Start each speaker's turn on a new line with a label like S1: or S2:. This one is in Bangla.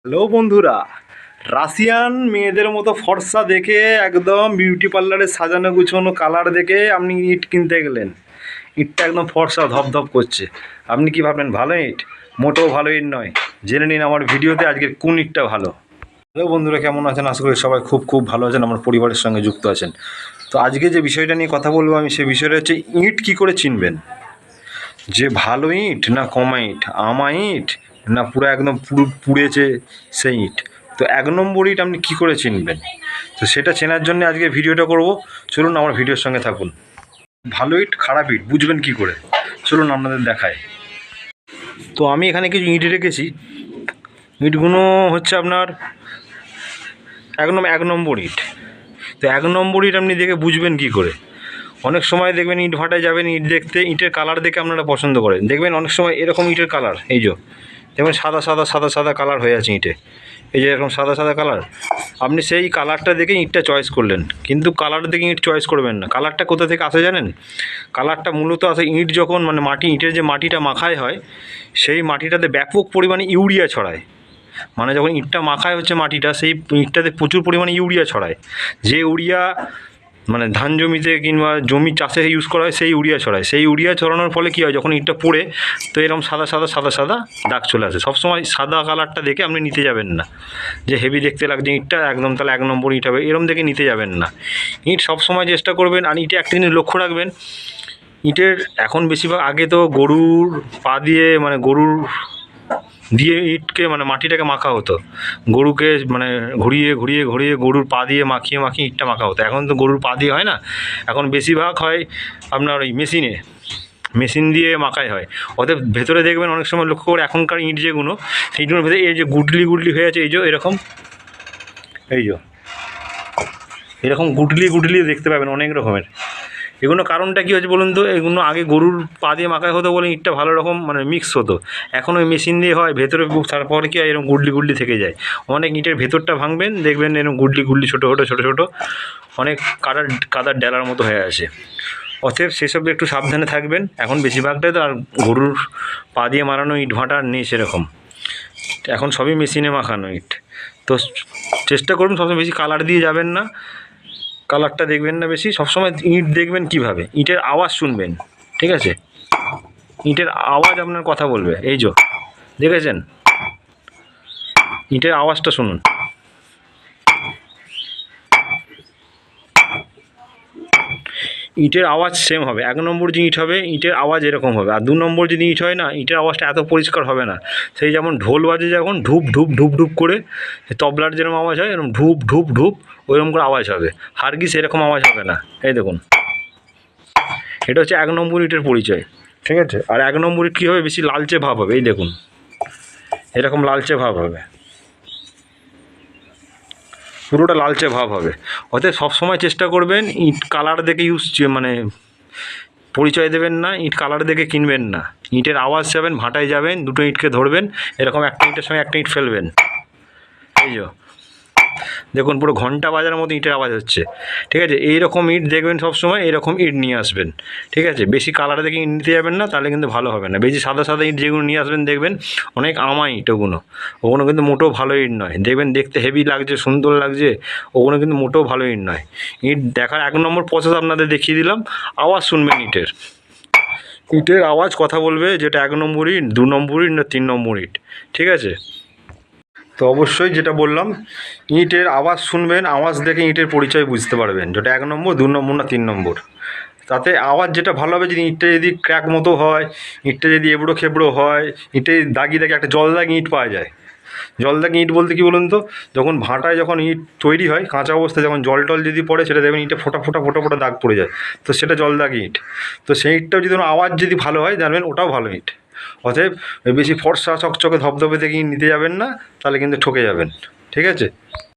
S1: হ্যালো বন্ধুরা, রাশিয়ান মেয়েদের মতো ফর্সা দেখে একদম বিউটি পার্লারে সাজানো গুছানো কালার দেখে আপনি ইট কিনতে গেলেন। ইটটা একদম ফর্সা ধপধপ করছে। আপনি কি ভাবলেন ভালো ইট? মোটেও ভালো ইট নয়। জেনে নিন আমার ভিডিওতে আজকের কোন ইটটা ভালো। হ্যালো বন্ধুরা, কেমন আছেন? আশা করি সবাই খুব খুব ভালো আছেন, আমার পরিবারের সঙ্গে যুক্ত আছেন। তো আজকে যে বিষয়টা নিয়ে কথা বলবো আমি, সেই বিষয়টা হচ্ছে ইট কী করে চিনবেন, যে ভালো ইট না কমা ইট, আমা ইট না পুরো একদম পুড়েছে সেই ইট। তো এক নম্বর ইট আপনি কী করে চিনবেন? তো সেটা চেনার জন্য আজকে ভিডিওটা করব। চলুন আমার ভিডিওর সঙ্গে থাকুন। ভালো ইট খারাপ ইট বুঝবেন কী করে, চলুন আপনাদের দেখায়। তো আমি এখানে কিছু ইট রেখেছি। ইটগুলো হচ্ছে আপনার একদম এক নম্বর ইট। তো এক নম্বর ইট আপনি দেখে বুঝবেন কী করে? অনেক সময় দেখবেন ইট ভাটায় যাবেন, ইট দেখতে, ইটের কালার দেখে আপনারা পছন্দ করেন। দেখবেন অনেক সময় এরকম ইটের কালার, এই যে দেখবেন সাদা সাদা সাদা সাদা কালার হয়ে আছে ইটে, এই যে এরকম সাদা সাদা কালার। আপনি সেই কালারটা দেখে ইটটা চয়েস করলেন, কিন্তু কালার দেখে ইট চয়েস করবেন না। কালারটা কোথা থেকে আসে জানেন? কালারটা মূলত আসে ইট যখন মানে মাটি, ইটের যে মাটিটা মাখায় হয়, সেই মাটিটাতে ব্যাপক পরিমাণে ইউরিয়া ছড়ায়। মানে যখন ইটটা মাখায় হচ্ছে মাটিটা, সেই ইটটাতে প্রচুর পরিমাণে ইউরিয়া ছড়ায়। যে ইউরিয়া মানে ধান জমিতে কিংবা জমি চাষে ইউজ করা হয়, সেই ইউরিয়া ছড়ায়। সেই ইউরিয়া ছড়ানোর ফলে কী হয়, যখন ইটটা পড়ে তো এরকম সাদা সাদা সাদা সাদা দাগ চলে আসে। সবসময় সাদা কালারটা দেখে আপনি নিতে যাবেন না, যে হেভি দেখতে লাগছে ইটটা একদম তাহলে এক নম্বর ইট হবে, এরম দেখে নিতে যাবেন না। ইট সবসময় চেষ্টা করবেন। আর ইটে একটা জিনিস লক্ষ্য রাখবেন, ইটের এখন বেশিরভাগ, আগে তো গরুর পা দিয়ে মানে গরুর দিয়ে ইটকে মানে মাটিটাকে মাখা হতো, গরুকে মানে ঘুরিয়ে ঘুরিয়ে ঘুরিয়ে গরুর পা দিয়ে মাখিয়ে মাখিয়ে ইটটা মাখা হতো। এখন তো গরুর পা দিয়ে হয় না, এখন বেশিরভাগ হয় আপনার ওই মেশিন দিয়ে মাখাই হয়। ওদের ভেতরে দেখবেন অনেক সময় লক্ষ্য করে, এখনকার ইট যেগুলো, সেইগুলোর ভেতরে এই যে গুডলি গুডলি হয়ে আছে, এই যে এরকম, এই যে এরকম গুডলি গুডলি দেখতে পাবেন অনেক রকমের। এগুলো কারণটা কী হচ্ছে বলুন তো? এগুলো আগে গরুর পা দিয়ে মাখাই হতো বলে ইটটা ভালো রকম মানে মিক্স হতো। এখন ওই মেশিন দিয়ে হয়, ভেতরে তারপরে কি হয়, এরকম গুডলি গুডলি থেকে যায়। অনেক ইটের ভেতরটা ভাঙবেন, দেখবেন এরকম গুডলি গুডলি ছোটো ছোটো ছোটো ছোটো অনেক কাদার ডেলার মতো হয়ে আছে। অতএব সেসব একটু সাবধানে থাকবেন। এখন বেশিরভাগটাই তো আর গরুর পা দিয়ে মারানো ইট ভাটা আর নেই সেরকম, এখন সবই মেশিনে মাখানো ইট। তো চেষ্টা করুন সবসময় বেশি কালার দিয়ে যাবেন না, কালারটা দেখবেন না বেশি। সবসময় ইট দেখবেন কীভাবে, ইটের আওয়াজ শুনবেন, ঠিক আছে? ইটের আওয়াজ আপনার কথা বলবে। এই যে দেখেছেন, ইটের আওয়াজটা শুনুন। ইটের আওয়াজ সেম হবে। এক নম্বর যে ইট হবে, ইটের আওয়াজ এরকম হবে। আর দু নম্বর যদি ইট হয় না, ইটের আওয়াজটা এত পরিষ্কার হবে না। সেই যেমন ঢোল বাজে যখন ঢুপ ঢুপ ঢুপ ঢুপ করে, তবলার যেরকম আওয়াজ হয় এরকম ঢুপ ঢুপ ঢুপ ওইরকম করে আওয়াজ হবে। হারগিস এরকম আওয়াজ হবে না। এই দেখুন, এটা হচ্ছে এক নম্বর ইটের পরিচয়, ঠিক আছে? আর এক নম্বর ইট কী হবে, বেশি লালচে ভাব হবে। এই দেখুন, এরকম লালচে ভাব হবে, পুরোটা লালচে ভাব হবে। অতএব সবসময় চেষ্টা করবেন ইট কালার দেখে মানে পরিচয় দেবেন না, ইট কালার দেখে কিনবেন না। ইটের আওয়াজ যাবেন, ভাটায় যাবেন, দুটো ইটকে ধরবেন, এরকম একটা ইটের সঙ্গে একটা ইট ফেলবেন, এই যে দেখুন পুরো ঘন্টা বাজার মতো ইটের আওয়াজ হচ্ছে, ঠিক আছে? এইরকম ইট দেখবেন সবসময়, এরকম ইট নিয়ে আসবেন, ঠিক আছে? বেশি কালার দেখে ইট নিতে যাবেন না, তাহলে কিন্তু ভালো হবে না। বেশি সাদা সাদা ইট যেগুলো নিয়ে আসবেন দেখবেন অনেক আমা ইট, ওগুলো কিন্তু মোটেও ভালো ইট নয়। দেখবেন দেখতে হেভি লাগছে, সুন্দর লাগছে, ওগুলো কিন্তু মোটেও ভালো ইট নয়। ইট দেখার এক নম্বর প্রসেস আপনাদের দেখিয়ে দিলাম। আওয়াজ শুনবেন ইটের, ইটের আওয়াজ কথা বলবে, যেটা এক নম্বর ইট, দু নম্বর ইট না তিন নম্বর ইট, ঠিক আছে? তো অবশ্যই যেটা বললাম, ইটের আওয়াজ শুনবেন, আওয়াজ দেখে ইটের পরিচয় বুঝতে পারবেন, যেটা এক নম্বর, দু নম্বর না তিন নম্বর। তাতে আওয়াজ যেটা ভালো হবে, যদি ইটটা যদি ক্র্যাক মতো হয়, ইটটা যদি এবড়ো খেবড়ো হয়, ইটে দাগি দাগি একটা জল দাগি ইট পাওয়া যায়। জল দাগি ইট বলতে কী বলুন তো, যখন ভাটায় যখন ইট তৈরি হয় কাঁচা অবস্থায়, যখন জল টল যদি পড়ে, সেটা দেখবেন ইটে ফোটা ফোটা ফোটা ফোটা দাগ পড়ে যায়, তো সেটা জল দাগি ইট। তো সেই ইটটাও যদি আওয়াজ যদি ভালো হয়, জানবেন ওটাও ভালো ইট। অতএব বেশি ফর্সা চকচকে ধপধপে থেকে নিতে যাবেন না, তাহলে কিন্তু ঠকে যাবেন, ঠিক আছে?